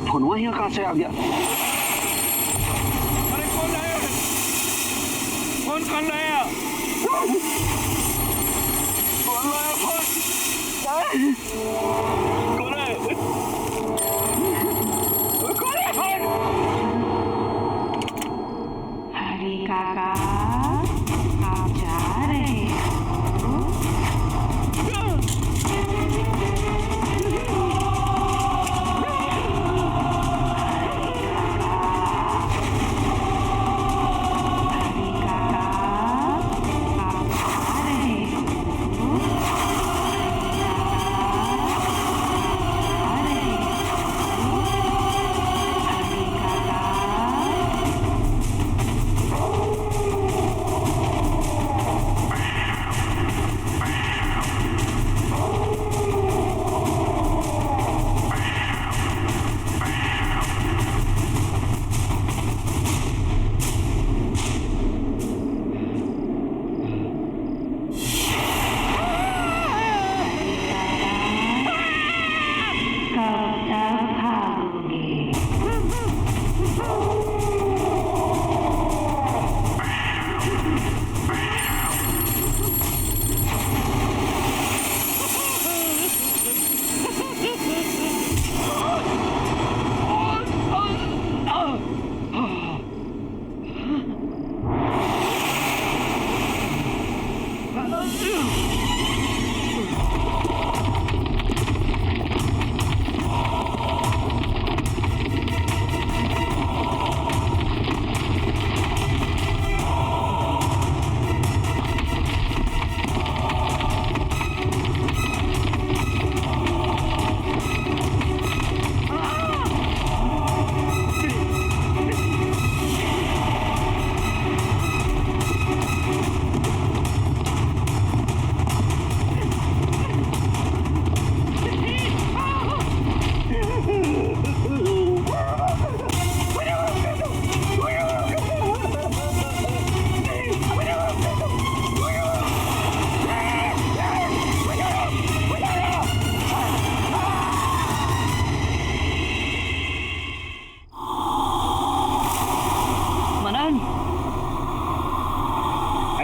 Phone यहाँ कहाँ से आ गया? अरे कौन लाया? फोन कौन लाया? फोन लाया फोन? कौन है? कौन है फोन? हरी काका, आप जा रहे हो?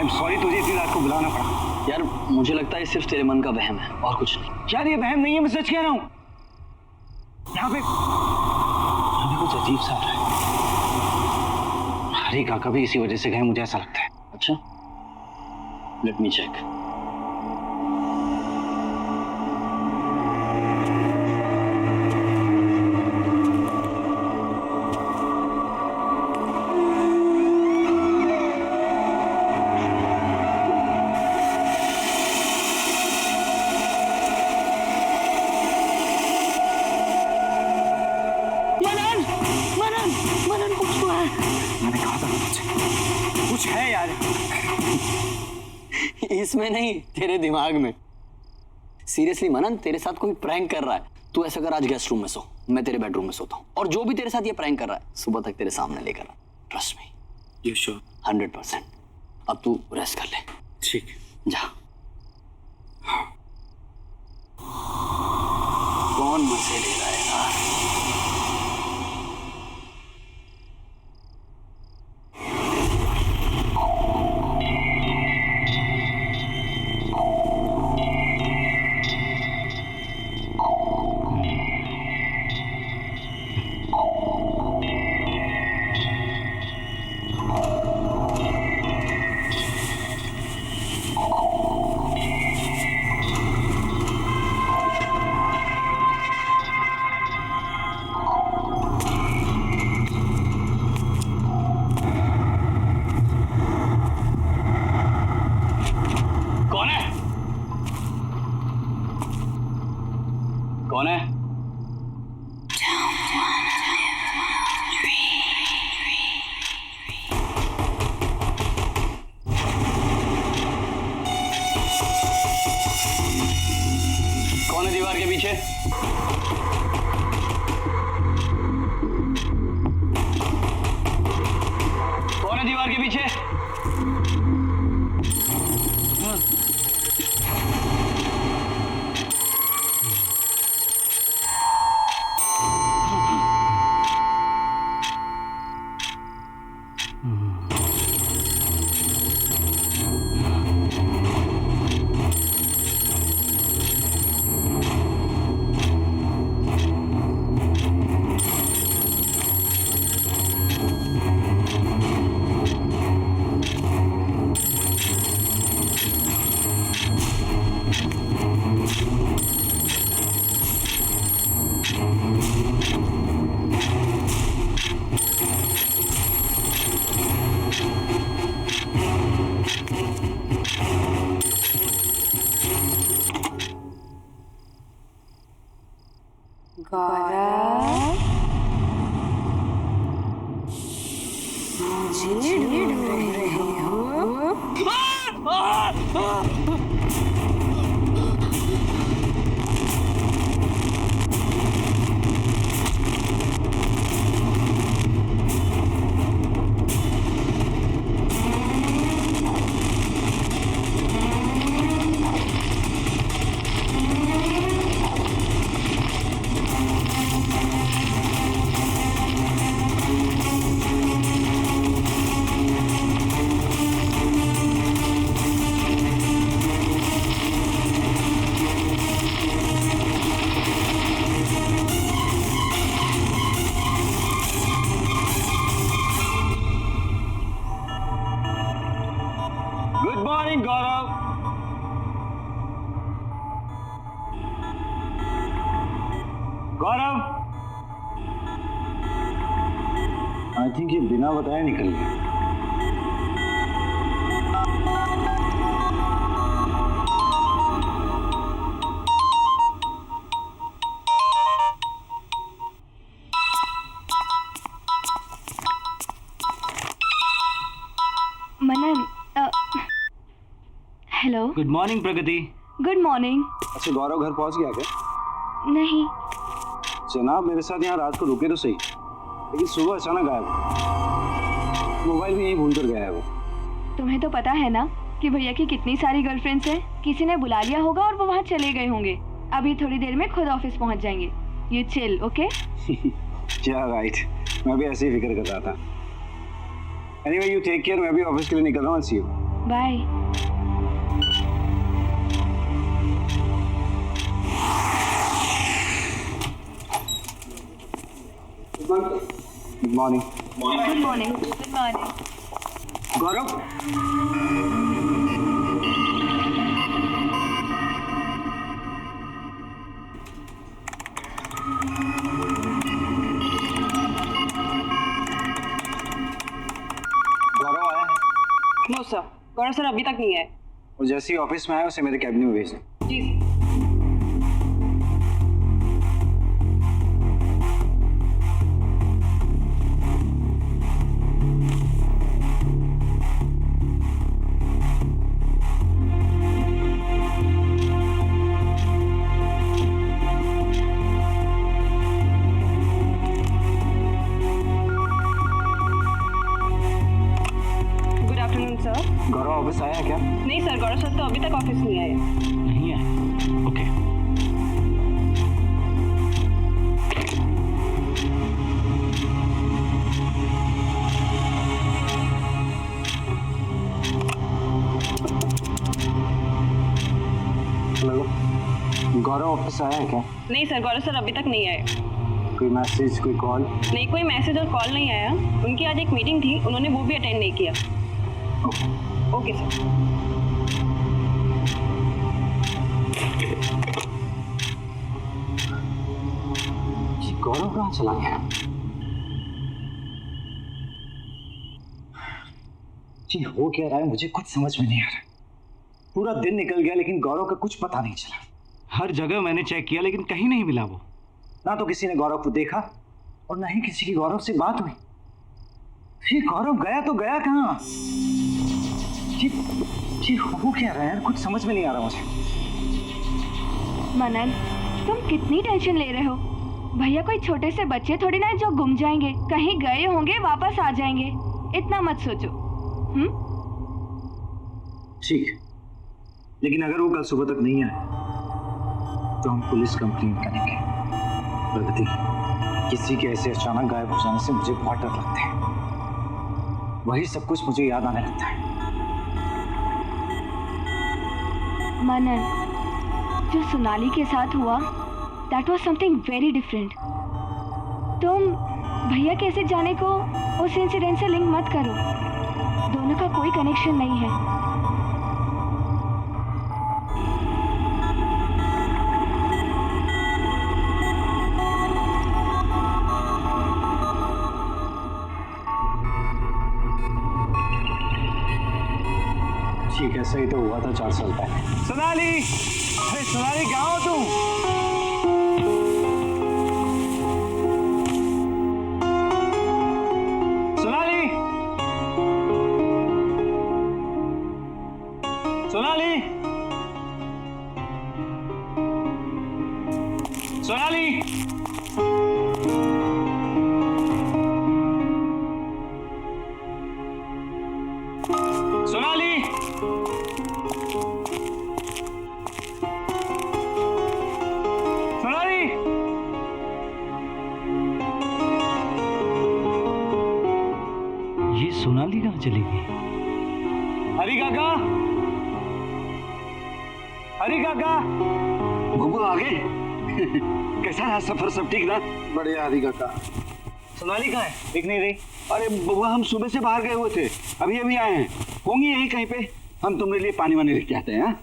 सॉरी तुझे इतनी रात को बुलाना पड़ा। यार मुझे लगता है सिर्फ तेरे मन का वहम है और कुछ नहीं। यार ये वहम नहीं है, मैं सच कह रहा हूँ। यहाँ पे कुछ अजीब सा हो रहा है। हरी काका भी इसी वजह से गए, मुझे ऐसा लगता है। अच्छा, लेट मी चेक। मैंने कहा था कुछ है यार। इसमें नहीं, तेरे दिमाग में। सीरियसली मनन, तेरे साथ कोई प्रैंक कर रहा है। तू ऐसा कर, आज गेस्ट रूम में सो, मैं तेरे बेडरूम में सोता हूँ। और जो भी तेरे साथ ये प्रैंक कर रहा है, सुबह तक तेरे सामने लेकर आ। Trust me. You sure? 100%। अब तू रेस्ट कर ले। ठीक, जा। कौन मजे ले रहा है यार? कौन है? कौन है दीवार के पीछे? कौन है दीवार के पीछे? गौरव, मुझे ढूंढ रहे हो? Good morning Gaurav. Gaurav, I think ये बिना बताए निकल गया। Manan, hello. Good morning Pragati. Good morning. अच्छा गौरव घर पहुंच गया क्या? नहीं, जनाब मेरे साथ यहाँ रात को रुके तो सही, लेकिन सुबह अचानक गायब। मोबाइल भी यहीं भूल कर गया है वो। तुम्हें तो पता है ना कि भैया की कितनी सारी गर्लफ्रेंड्स हैं। किसी ने बुला लिया होगा और वो वहाँ चले गए होंगे। अभी थोड़ी देर में खुद ऑफिस पहुँच जाएंगे। You chill, okay? क्या राइट, मैं भी ऐसे ही फिक्र कर रहा था। एनीवे यू टेक केयर, मैं भी ऑफिस के लिए निकल रहा हूँ। See you. Bye. Good morning. Good morning. Good morning. Gaurav, Gaurav आया है? नो सर, गौरव सर अभी तक नहीं आए। वो जैसे ही ऑफिस में आया उसे मेरे कैबिन में भेज दें। जी। Good afternoon sir. Gaurav office आया है क्या? नहीं सर, गौरव सर तो अभी तक ऑफिस नहीं आए। नहीं है? ओके। हेलो, गौरव ऑफिस आया है क्या? नहीं सर, गौरव सर अभी तक नहीं आए। कोई मैसेज, कोई कॉल? नहीं, कोई मैसेज और कॉल नहीं आया। उनकी आज एक मीटिंग थी, उन्होंने वो भी अटेंड नहीं किया। Okay sir. ये गौरव कहाँ चला गया? जी हो क्या रहा है मुझे कुछ समझ में नहीं आ रहा। पूरा दिन निकल गया लेकिन गौरव का कुछ पता नहीं चला। हर जगह मैंने चेक किया लेकिन कहीं नहीं मिला वो। ना तो किसी ने गौरव को देखा और ना ही किसी की गौरव से बात हुई। ये गौरव गया तो गया कहाँ? ये हो क्या रहा है यार, कुछ समझ में नहीं आ रहा मुझे। मनन, तुम कितनी टेंशन ले रहे हो? भैया कोई छोटे से बच्चे थोड़ी ना है जो गुम जाएंगे। कहीं गए होंगे, वापस आ जाएंगे। इतना मत सोचो। ठीक है, लेकिन अगर वो कल सुबह तक नहीं आए तो हम पुलिस कंप्लेन करेंगे। प्रगति, किसी के ऐसे अचानक गायब हो जाने से मुझे बहुत डर लगता है। वही सब कुछ मुझे याद आने लगता है। मनन, जो सोनाली के साथ हुआ, that was something very different. तुम भैया कैसे जाने को उस इंसिडेंट से लिंक मत करो। दोनों का कोई कनेक्शन नहीं है। ठीक है, सही तो हुआ था 4 साल पहले। सोनाली, अरे सोनाली कहाँ हो तुम? सोनाली, सोनाली, सोनाली, ये सोनाली कहाँ चली गई? हरी काका, हरी काका, बबू आ गए। कैसा रहा सफर, सब ठीक ना? बढ़िया हरी काका। सोनाली कहाँ है? दिख नहीं रही। अरे बबुआ हम सुबह से बाहर गए हुए थे, अभी अभी आए हैं, होंगी यहीं कहीं पे। हम तुम्हारे लिए पानी वानी लेके आते हैं। हाँ?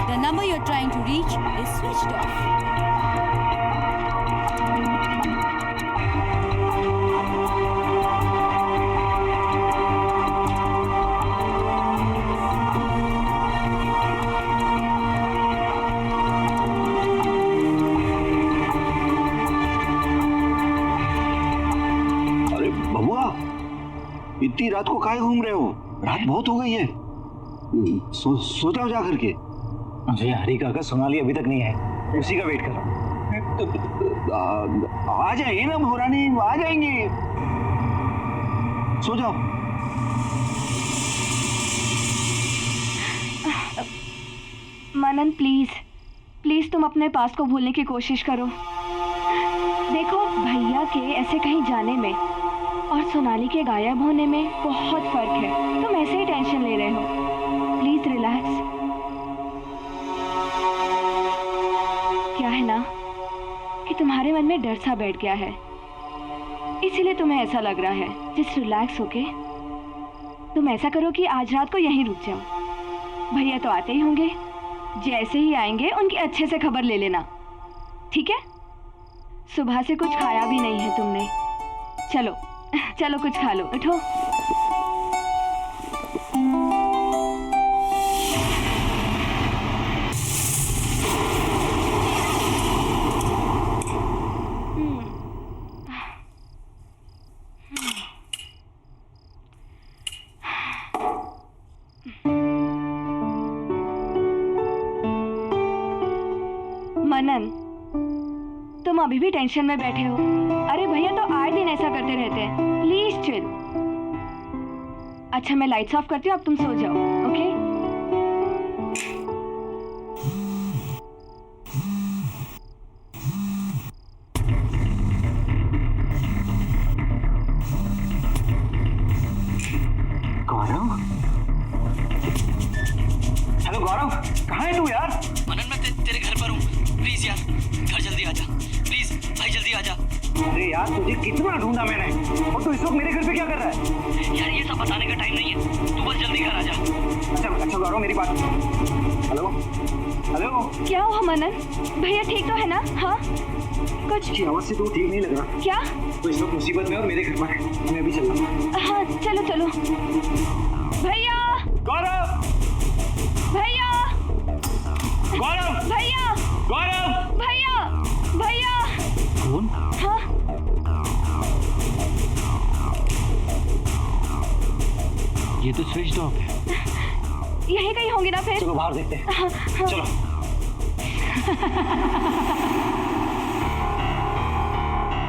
The number you're trying to reach is switched off. अरे बबुआ इतनी रात को काहे घूम रहे हो? रात बहुत हो गई है। सो जाओ जा करके। मुझे हरी काका सोनाली अभी तक नहीं है, उसी का वेट कर रहा हूँ। आ जाएंगे ना महारानी, आ जाएंगे। सो जाओ। मनन प्लीज प्लीज तुम अपने पास को भूलने की कोशिश करो। देखो भैया के ऐसे कहीं जाने में और सोनाली के गायब होने में बहुत फर्क है। तुम ऐसे ही टेंशन ले रहे हो, प्लीज रिलैक्स। क्या है ना कि तुम्हारे मन में डर सा बैठ गया है, इसीलिए तुम्हें ऐसा लग रहा है। जस्ट रिलैक्स होके तुम ऐसा करो कि आज रात को यहीं रुक जाओ। भैया तो आते ही होंगे, जैसे ही आएंगे उनकी अच्छे से खबर ले लेना, ठीक है? सुबह से कुछ खाया भी नहीं है तुमने। चलो चलो कुछ खा लो, उठो। मनन तुम अभी भी टेंशन में बैठे हो। अरे भैया तो आए दिन ऐसा करते रहते हैं, प्लीज चिल। अच्छा मैं लाइट्स ऑफ करती हूँ, अब तुम सो जाओ, ओके? गौरव, हेलो गौरव, कहाँ है तू यार? मनन मैं तेरे घर पर हूँ, प्लीज यार घर जल्दी आ जा, प्लीज भाई जल्दी आ जा। अरे यार तुझे कितना ढूंढा मैंने, और तू इस वक्त मेरे घर पे क्या कर रहा है? यार ये सब बताने का टाइम नहीं है, तू बस जल्दी घर आ जा। अच्छा गौरव मेरी बात। हेलो हेलो, क्या हुआ मनन? भैया ठीक तो है ना? हाँ कुछ की आवाज से तू ठीक नहीं लग रहा। क्या? तो इस वक्त मुसीबत में और मेरे घर पर है, मैं अभी चल रहा हूँ। हाँ चलो चलो। भैया गौरव, भैया गौरव, भैया गौरव, भैया भैया। कौन? हाँ ये तो स्विच ऑफ है। यहीं कहीं होंगे ना फिर। चलो बाहर देखते हैं। हाँ, हाँ। चलो।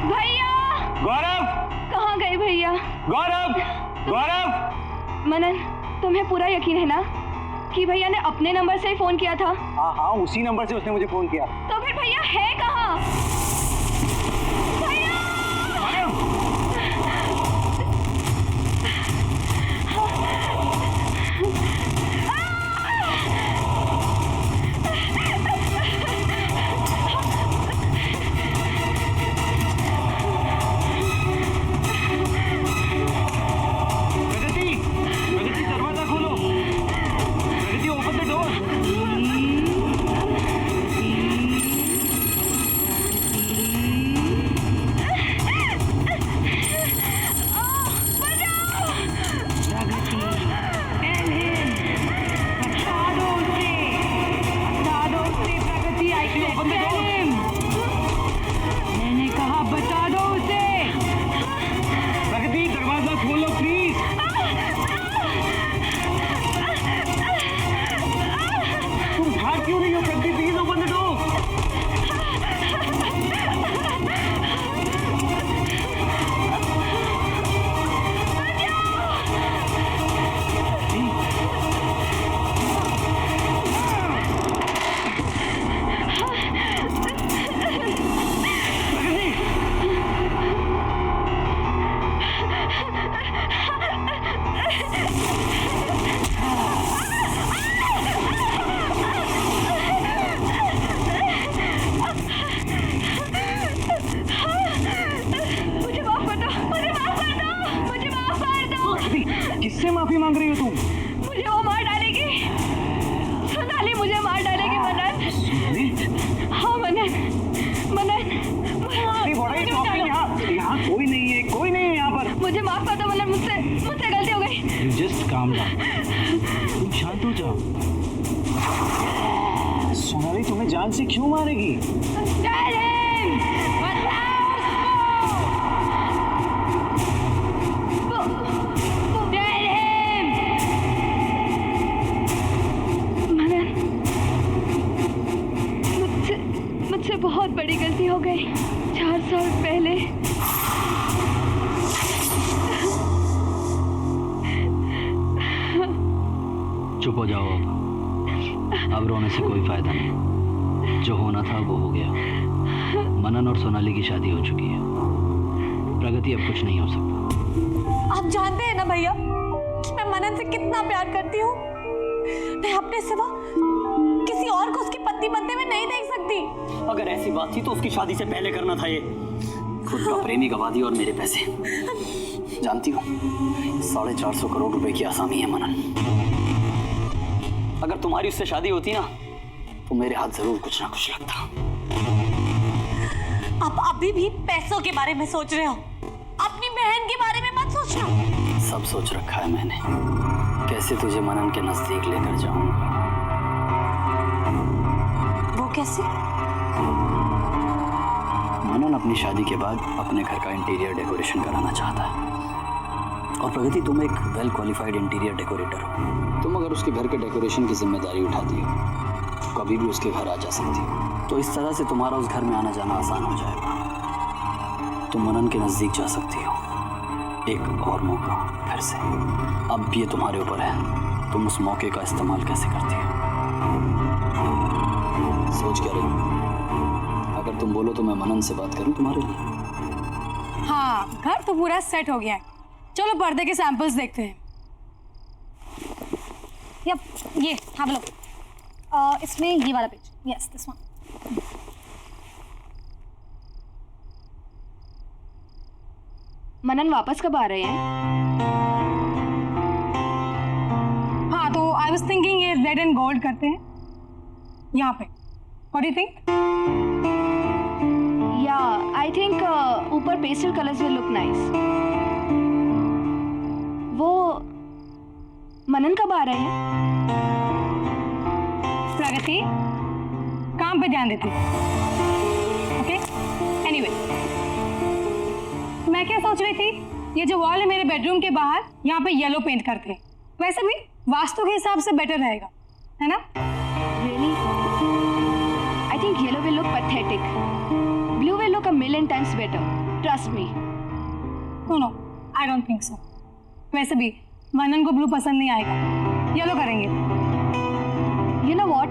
भैया गौरव, कहाँ गए भैया? गौरव, गौरव। मनन तुम्हें पूरा यकीन है ना कि भैया ने अपने नंबर से ही फोन किया था? हाँ उसी नंबर से उसने मुझे फोन किया। तो फिर भैया है कहाँ? भैया! प्रगति, प्रगति दरवाजा खोलो। प्रगति ओपन द डोर। क्यों नहीं हो सकती? Please open the door. मुझे माफ कर दो, मुझे माफ कर दो, मुझे माफ कर दो। किससे माफी मांग रही हो तुम? मुझे वो मार डालेगी, सोनाली मुझे मार डालेगी मनन। हाँ मनन, मनन मुझे बता दो। यहाँ कोई नहीं है, कोई नहीं है यहाँ पर। मुझे माफ कर दो मनन, मुझसे गलती हो गई। You just calm down. तुम शांत हो जाओ। सोनाली तुम्हें जान से क्यों मारेगी? मुझसे बहुत बड़ी गलती हो गई 4 साल पहले। चुप हो जाओ अब रोने से कोई फायदा नहीं। जो होना था वो हो गया। मनन और सोनाली की शादी हो चुकी है। प्रगति अब कुछ नहीं हो सकता। आप जानते हैं ना भैया कि मैं मनन से कितना प्यार करती हूँ। मैं अपने सिवा किसी और को उसकी पत्नी बनते हुए नहीं देख सकती। अगर ऐसी बात थी तो उसकी शादी से पहले करना था ये। खुद का प्रेमी गवा दिया और मेरे पैसे। जानती हो 450 करोड़ रुपए की आसामी है मनन। अगर तुम्हारी उससे शादी होती ना तो मेरे हाथ जरूर कुछ ना कुछ लगता। आप अभी भी पैसों के बारे में सोच रहे हो। अपनी बहन के बारे में मत सोचना। सब सोच रखा है मैंने, कैसे तुझे मनन के नजदीक लेकर जाऊंगा। वो कैसे? मनन अपनी शादी के बाद अपने घर का इंटीरियर डेकोरेशन कराना चाहता है। और प्रगति तुम एक वेल क्वालिफाइड इंटीरियर डेकोरेटर हो। तुम अगर उसके घर के डेकोरेशन की जिम्मेदारी उठाती हो तो कभी भी उसके घर आ जा सकती हो। तो इस तरह से तुम्हारा उस घर में आना जाना आसान हो जाएगा। तुम मनन के नजदीक जा सकती हो। एक और मौका फिर से। अब ये तुम्हारे ऊपर है, तुम उस मौके का इस्तेमाल कैसे करती हो। सोच क्या रही हो? अगर तुम बोलो तो मैं मनन से बात करूं तुम्हारे लिए। हाँ, घर तो पूरा सेट हो गया है। चलो पर्दे के सैंपल्स देखते हैं। यप, ये have a look. इसमें ये वाला page. Yes, this one. Manan वापस कब आ रहे हैं? हाँ, तो आई वाज थिंकिंग ये रेड एंड गोल्ड करते हैं यहाँ पे। What do you think? या आई थिंक ऊपर pastel colours will look nice. वो मनन कब आ रहे हैं? प्रगति काम पे ध्यान देती। ओके, एनीवे मैं क्या सोच रही थी, ये जो वॉल है मेरे बेडरूम के बाहर, यहाँ पे येलो पेंट करते हैं। वैसे भी वास्तु के हिसाब से बेटर रहेगा, है ना? Really? I think yellow will look pathetic. Blue will look a million times better. Trust me. No, I don't think so. वैसे भी मनन को ब्लू पसंद नहीं आएगा, येलो करेंगे। You know what?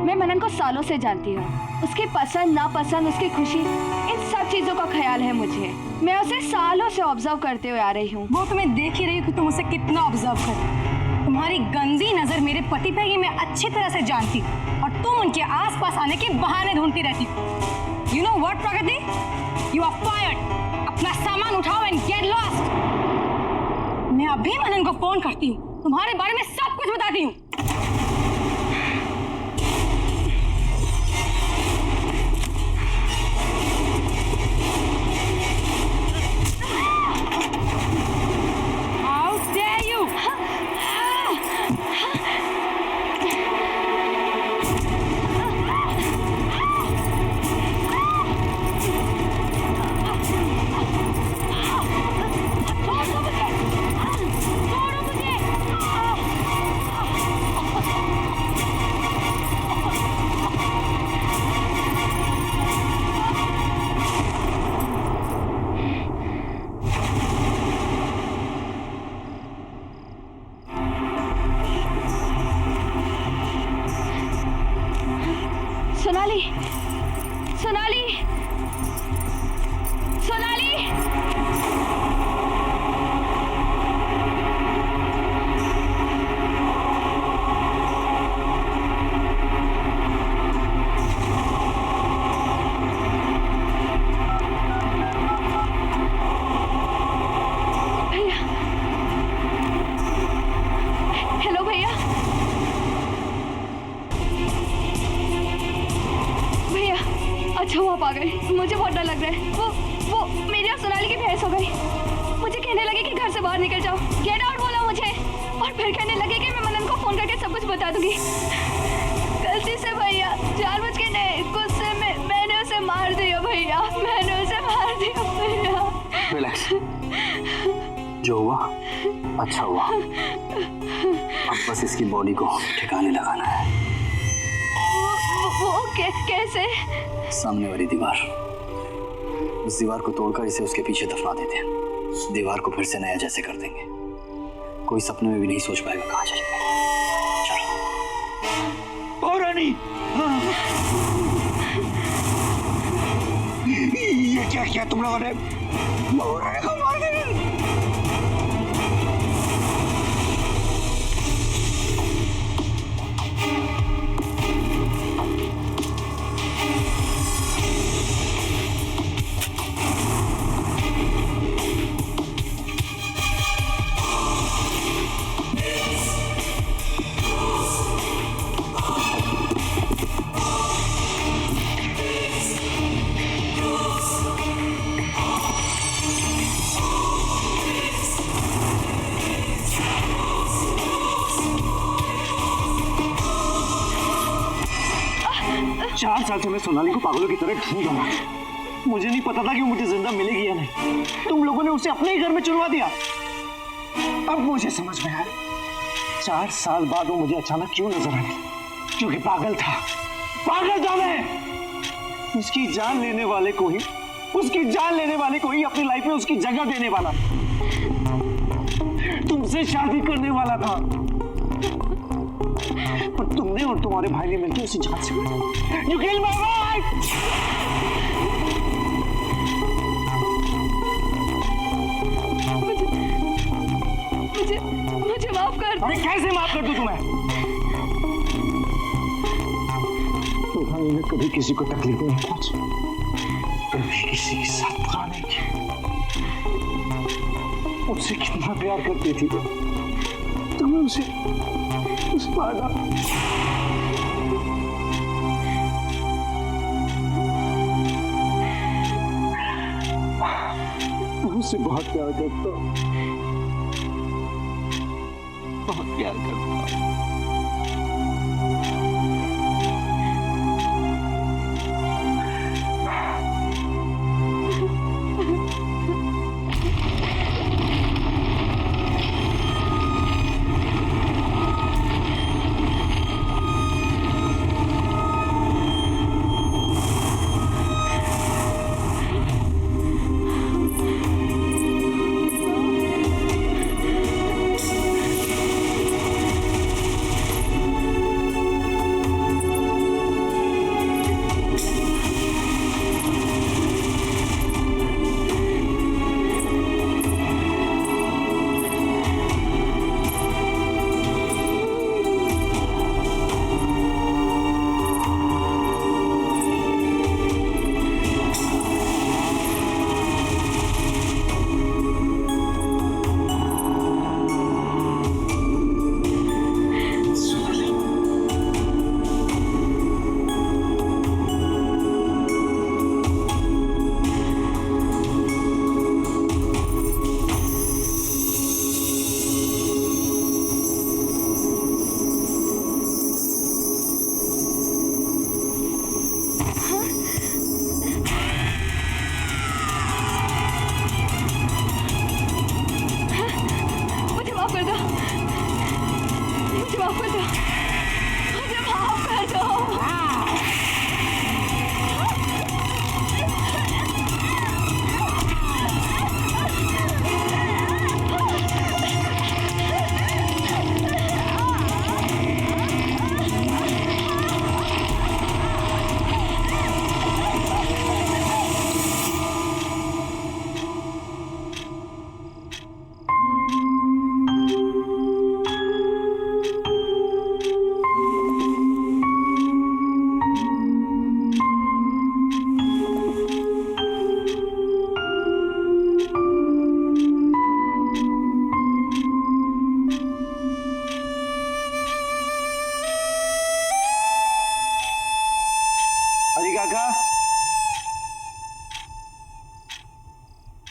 मैं मनन को सालों से जानती हूँ। उसकी पसंद नापसंद, उसकी खुशी, इन सब चीजों का ख्याल है मुझे। मैं उसे सालों से ऑब्जर्व करते हुए आ रही हूँ। वो तुम्हें देख ही रही हो कि तुम उसे कितना ऑब्जर्व कर। तुम्हारी गंदी नजर मेरे पति पे ये मैं अच्छी तरह से जानती हूँ, और तुम उनके आसपास आने के बहाने ढूंढती रहती हो। You know what Pragati, you are fired. अपना सामान उठाओ एंड गेट लॉस्ट। मैं अभी मनन को फोन करती हूँ, तुम्हारे बारे में सब कुछ बताती हूँ। सोनाली, सोनाली, सोनाली। हेलो भैया, भैया अच्छा हुआ आप आ गए। मुझे बहुत डर लग रहा है। वो मेरी और सोनाली की बहस हो गई। मुझे कहने लगे कि घर से बाहर निकल जाओ, गेट आउट बोला मुझे, और फिर कहने लगे कि मैं मनन को फोन करके सब कुछ बता दूंगी। गलती से भैया, जानबूझ के नहीं, गुस्से में मैंने उसे मार दिया भैया, मैंने उसे मार दिया भैया। रिलैक्स, जो हुआ अच्छा हुआ। अब बस इसकी बॉडी को ठिकाने लगाना है। वो कैसे? सामने वाली दीवार, उस दीवार को तोड़कर इसे उसके पीछे दफना देते हैं। दीवार को फिर से नया जैसे कर देंगे। कोई सपने में भी नहीं सोच पाएगा कहाँ चले गए। चलो। ओ रानी, ये क्या किया तुम लोगों ने? मार दे। चार साल से मैं सोनाली को पागलों की तरह ढूंढ रहा हूं। मुझे नहीं पता था कि वो मुझे जिंदा मिलेगी या नहीं। तुम लोगों ने उसे अपने ही घर में चुनवा दिया। अब मुझे समझ में आया 4 साल बाद वो मुझे अचानक क्यों नजर आई। क्योंकि पागल था मैं। उसकी जान लेने वाले को ही अपनी लाइफ में उसकी जगह देने वाला, तुमसे शादी करने वाला था। पर तुमने और तुम्हारे भाई ने मिलकर उसे जान से मारा। You killed my wife! मुझे माफ कर दो। अरे कैसे माफ कर दूं तुम्हें? तुम्हारी ने कभी किसी को तकलीफ नहीं पहुंची, कभी किसी के साथ बुरा नहीं किया। उससे कितना प्यार करती थी तुम्हें उसे मारा। उससे बहुत प्यार करता हूं, बहुत प्यार करता हूं।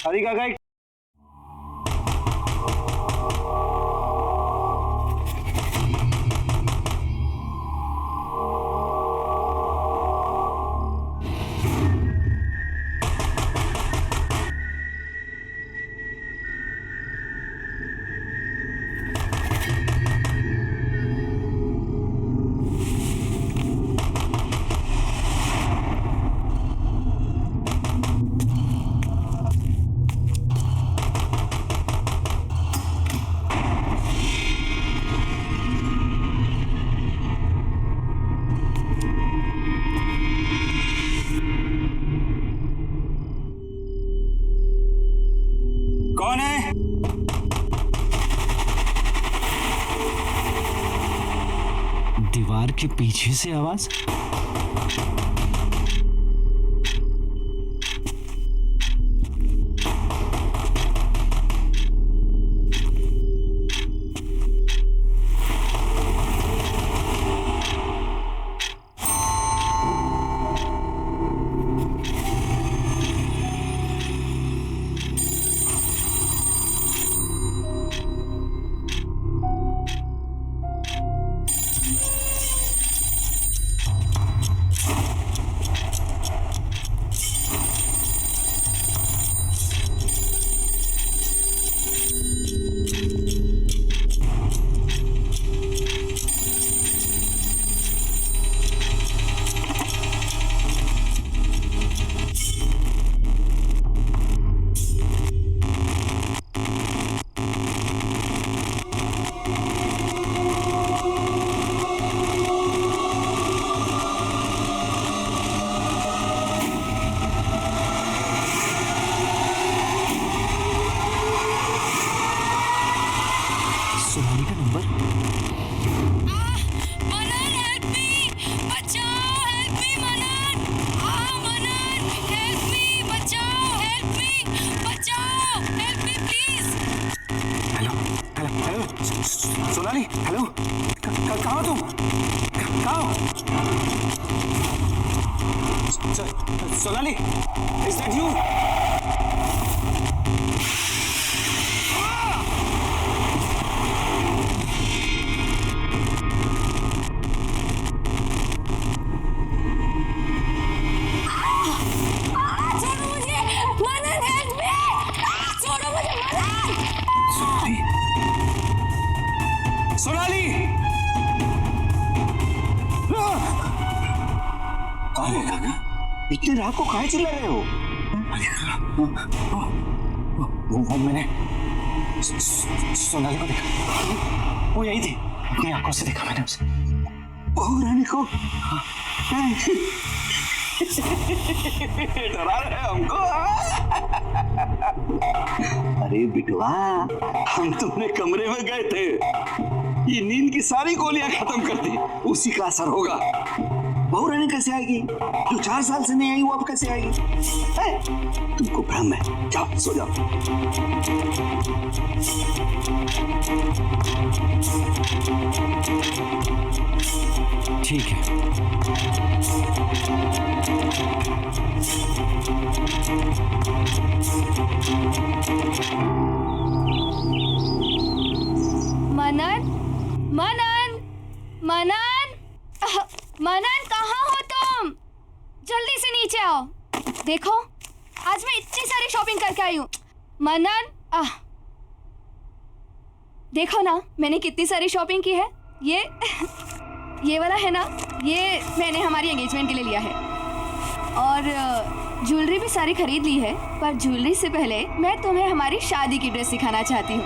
शादी का गाइड कौन है? दीवार के पीछे से आवाज। सोनाली का नंबर। मनन हेल्प मी, बचाओ, हेल्प मी मनन। मनन हेल्प मी, बचाओ, help me please. Hello hello hello Sonali, hello कहाँ हो तुम? कहाँ हो? Sonali, is that you? छोड़ो मुझे, मनन हेल्प मी। छोड़ो मुझे मनन। सोनाली, कौन है गाना? इतनी रात को काहे चिल्ला रहे हो? वो मैंने सोनाली को देखा, वो यही थी, अपनी आंखों से देखा मैंने उसे। बहू रानी को डरा रहे हमको। अरे बिटवा, हम तुम्हारे कमरे में गए थे, ये नींद की सारी गोलियां खत्म कर दी, उसी का असर होगा। बहू रानी कैसे आएगी? जो 4 साल से नहीं आई वो अब कैसे आएगी? तुमको भ्रम है, जाओ सो जाओ। ठीक है। मनन, मनन, मनन, मनन कहाँ हो तुम? जल्दी से नीचे आओ। देखो, आज मैं इतनी सारी शॉपिंग करके आई हूँ। मनन, देखो ना, मैंने कितनी सारी शॉपिंग की है। ये वाला है ना, ये मैंने हमारी एंगेजमेंट के लिए लिया है। और ज्वेलरी भी सारी खरीद ली है, पर ज्वेलरी से पहले मैं तुम्हें हमारी शादी की ड्रेस सिखाना चाहती हूँ।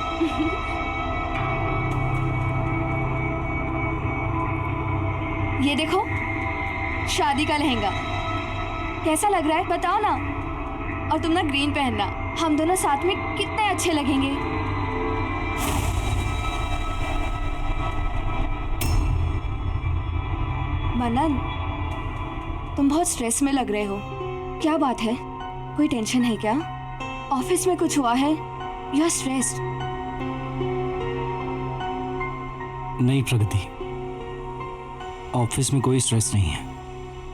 ये देखो, शादी का लहंगा कैसा लग रहा है बताओ ना। और तुम ना ग्रीन पहनना, हम दोनों साथ में कितने अच्छे लगेंगे। मनन, तुम बहुत स्ट्रेस में लग रहे हो, क्या बात है? कोई टेंशन है क्या? ऑफिस में कुछ हुआ है? You are stressed? नहीं प्रगति, ऑफिस में कोई स्ट्रेस नहीं है।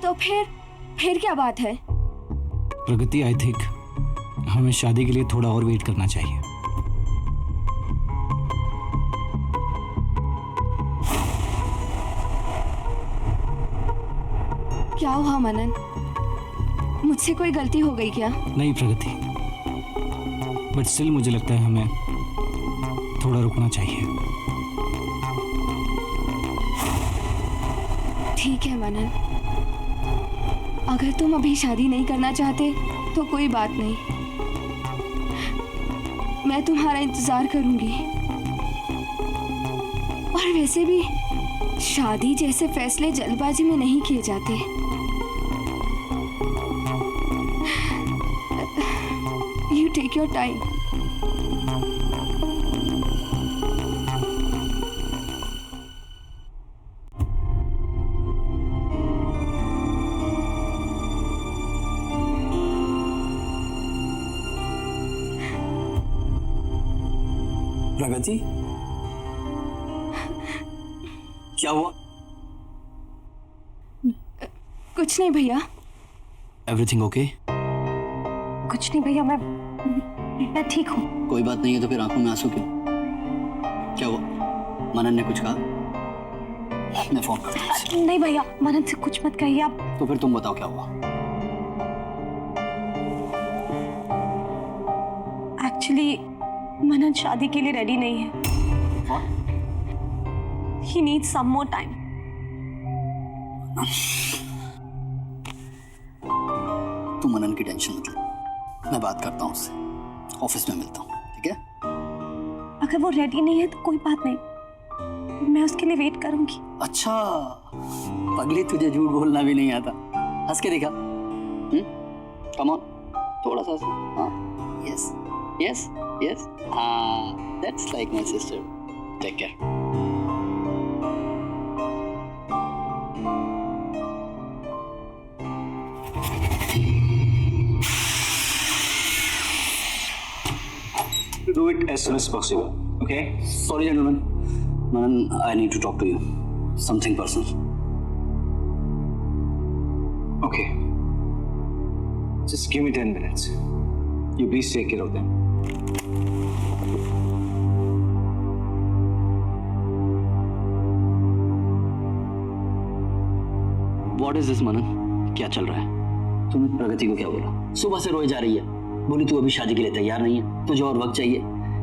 तो फिर क्या बात है? प्रगति, आई थिंक हमें शादी के लिए थोड़ा और वेट करना चाहिए। क्या हुआ मनन? मुझसे कोई गलती हो गई क्या? नहीं प्रगति, बट स्टिल मुझे लगता है हमें थोड़ा रुकना चाहिए। ठीक है मनन, अगर तुम अभी शादी नहीं करना चाहते तो कोई बात नहीं, मैं तुम्हारा इंतजार करूंगी। और वैसे भी शादी जैसे फैसले जल्दबाजी में नहीं किए जाते। You take your time. प्रगति, क्या हुआ? कुछ नहीं भैया। Everything okay? कुछ नहीं भैया, मैं ठीक हूँ। कोई बात नहीं है तो फिर आंखों में आंसू क्यों? क्या हुआ? मनन ने कुछ कहा? मैं फोन करता हूँ। नहीं भैया, मनन से कुछ मत कहिए आप। तो फिर तुम बताओ क्या हुआ? एक्चुअली मनन शादी के लिए रेडी नहीं है। He needs some more time. तू मनन की टेंशन मत ले, मैं बात करता हूँ उससे, ऑफिस में मिलता हूँ, ठीक है? अगर वो रेडी नहीं है तो कोई बात नहीं, मैं उसके लिए वेट करूंगी। अच्छा, पगली तुझे झूठ बोलना भी नहीं आता। हंस के दिखा। कम ऑन, थोड़ा सा। हाँ, यस यस यस, हाँ, that's like my sister. Take care. Do it as soon as possible, okay? Sorry, gentlemen. Manan, I need to talk to you. Something personal. Okay. Just give me 10 minutes. You please take care of them. What is this, Manan? क्या चल रहा है? तूने प्रगति को क्या बोला? सुबह से रोए जा रही है, बोली तू अभी शादी के लिए तैयार नहीं है, तुझे और वक्त चाहिए।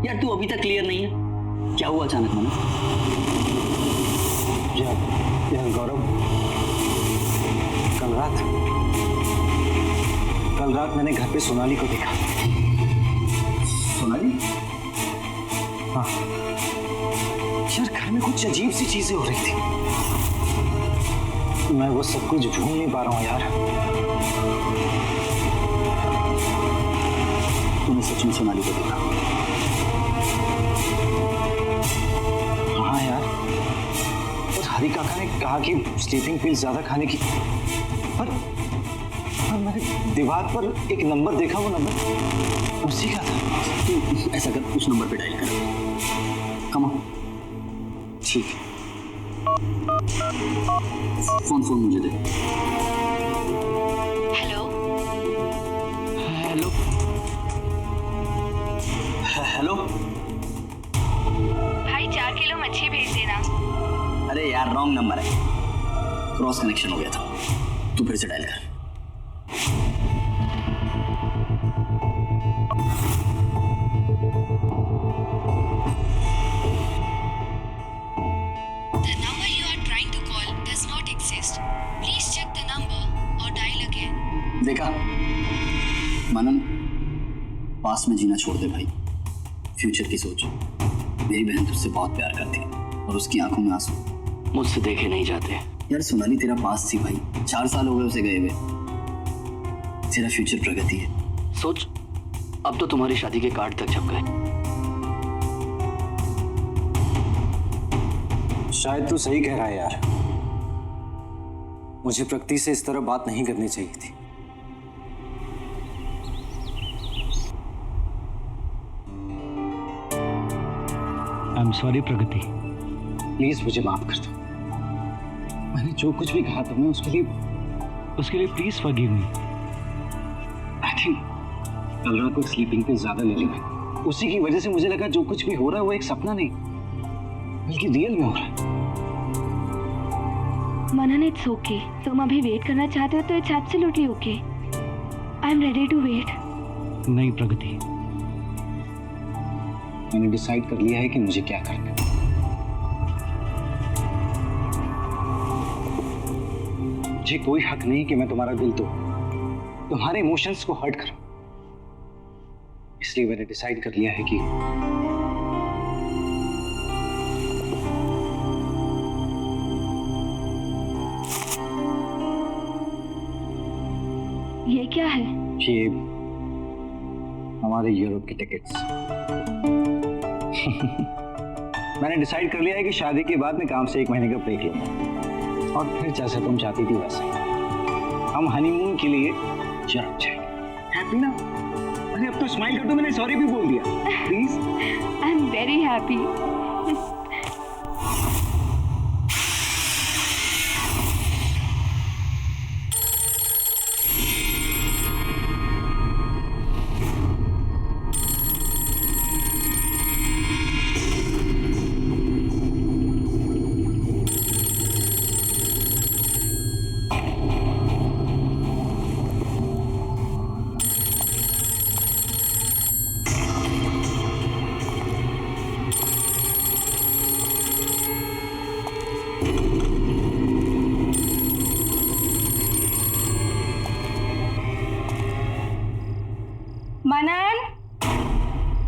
यार तू अभी तक क्लियर नहीं है, क्या हुआ अचानक? मनन यार गौरव, कल रात मैंने घर पे सोनाली को देखा। सोनाली? हाँ यार, घर में कुछ अजीब सी चीजें हो रही थी, मैं वो सब कुछ भूल नहीं पा रहा हूँ यार। तूने सच में सोनाली को देखा? हाँ यार, और हरी काका ने कहा कि स्लीपिंग पिल्स ज्यादा खाने की, पर मैंने दीवार पर एक नंबर देखा, वो नंबर उसी का था। तू ऐसा कर, उस नंबर पे डायल कर। Come on. ठीक है। फोन मुझे दे। हेलो हेलो हेलो भाई, 4 किलो मच्छी भेज देना। अरे यार, रॉन्ग नंबर है, क्रॉस कनेक्शन हो गया था। तू फिर से डायल कर। The number you are trying to call does not exist. Please check the number or dial again. देखा मनन, पास में जीना छोड़ दे भाई, फ्यूचर की सोच। मेरी बहन तुझसे बहुत प्यार करती है और उसकी आंखों में आंसू मुझसे देखे नहीं जाते। यार सोनाली तेरा पास थी भाई, 4 साल हो गए उसे गए हुए। तेरा फ्यूचर प्रगति है। सोच, अब तो तुम्हारी शादी के कार्ड तक छप गए। शायद तू सही कह रहा है यार, मुझे प्रगति से इस तरह बात नहीं करनी चाहिए थी। I am sorry Pragati. Please मुझे माफ कर दो, मैंने जो कुछ भी कहा तुम्हें उसके लिए please forgive me. I think कल रात को स्लीपिंग पे ज्यादा ले ली मैंने, उसी की वजह से मुझे लगा जो कुछ भी हो रहा है वो एक सपना नहीं बल्कि रियल में हो रहा है। Manan, it's okay. तुम अभी वेट करना चाहते हो तो it's absolutely okay. I am ready to wait. नहीं प्रगति, मैंने डिसाइड कर लिया है कि मुझे क्या करना है। मुझे कोई हक नहीं कि मैं तुम्हारा दिल तोड़ूं, तुम्हारे इमोशंस को हर्ट करूं। इसलिए मैंने डिसाइड कर लिया है कि ये क्या है? ये हमारे यूरोप की टिकट्स। मैंने डिसाइड कर लिया है कि शादी के बाद मैं काम से 1 महीने का ब्रेक लूंगा और फिर जैसे तुम चाहती थी वैसे हम हनीमून के लिए यूरोप जाएंगे। हैप्पी ना? अरे अब तो स्माइल कर दो, मैंने सॉरी भी बोल दिया। Please. I am very happy. Manan,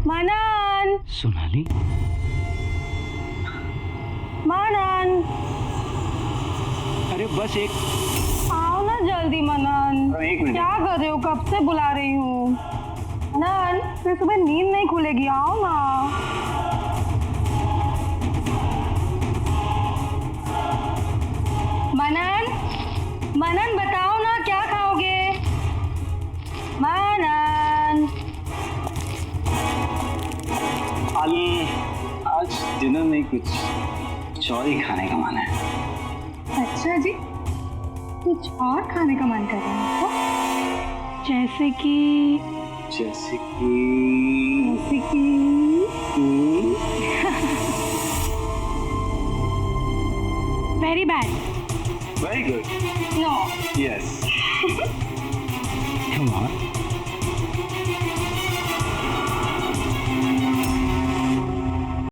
Manan, Sonali, Manan, अरे बस एक आओ ना जल्दी मनन। एक मिनट। क्या कर रहे हो? कब से बुला रही हूँ। मनन, फिर सुबह नींद नहीं खुलेगी, आओ ना। मनन, मनन बताओ ना क्या खाओगे? मनन, आज डिनर में कुछ और ही खाने का मन है। अच्छा जी, कुछ और खाने का मन कर रहा है आपको? जैसे कि very bad. Very good. No. Yes. come on.